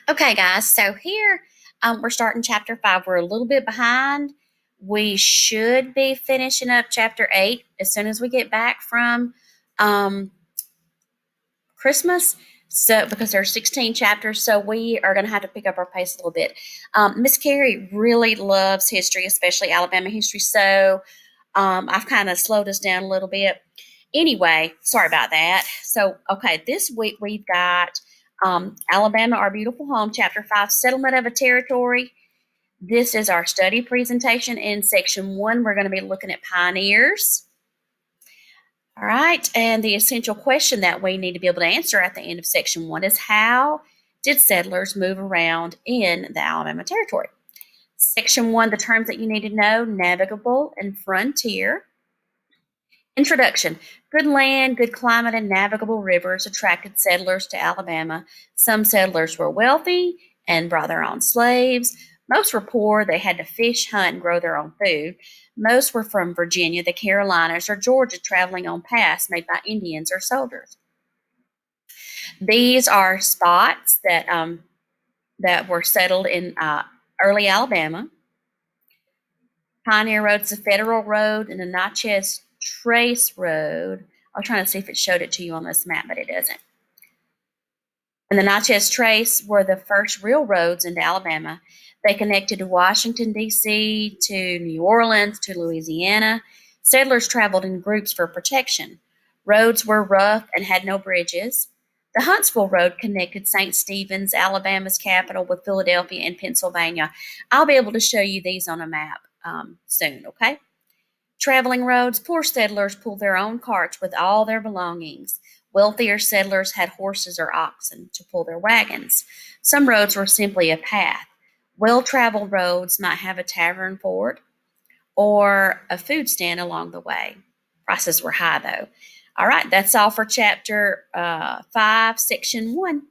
Okay, guys, so here we're starting chapter 5. We're a little bit behind. We should be finishing up chapter 8 as soon as we get back from um, Christmas. So, because there are 16 chapters, so we are going to have to pick up our pace a little bit. Miss Carrie really loves history, especially Alabama history. So, I've kind of slowed us down a little bit. Anyway, sorry about that. So, okay, this week we've got Alabama, Our Beautiful Home, Chapter 5, Settlement of a Territory. This is our study presentation. In section 1, we're going to be looking at pioneers. All right, and the essential question that we need to be able to answer at the end of section 1 is how did settlers move around in the Alabama Territory? Section 1, the terms that you need to know, navigable and frontier. Introduction. Good land, good climate, and navigable rivers attracted settlers to Alabama. Some settlers were wealthy and brought their own slaves. Most were poor. They had to fish, hunt, and grow their own food. Most were from Virginia, the Carolinas, or Georgia, traveling on paths made by Indians or soldiers. These are spots that were settled in early Alabama. Pioneer Road is a federal road, and the Natchez Trace Road. I was trying to see if it showed it to you on this map, but it doesn't. And the Natchez Trace were the first real roads into Alabama. They connected to Washington, D.C., to New Orleans, to Louisiana. Settlers traveled in groups for protection. Roads were rough and had no bridges. The Huntsville Road connected St. Stephen's, Alabama's capital, with Philadelphia and Pennsylvania. I'll be able to show you these on a map soon, okay? Traveling roads, poor settlers pulled their own carts with all their belongings. Wealthier settlers had horses or oxen to pull their wagons. Some roads were simply a path. Well traveled roads might have a tavern fort or a food stand along the way. Prices were high, though. All right, that's all for chapter 5, section 1.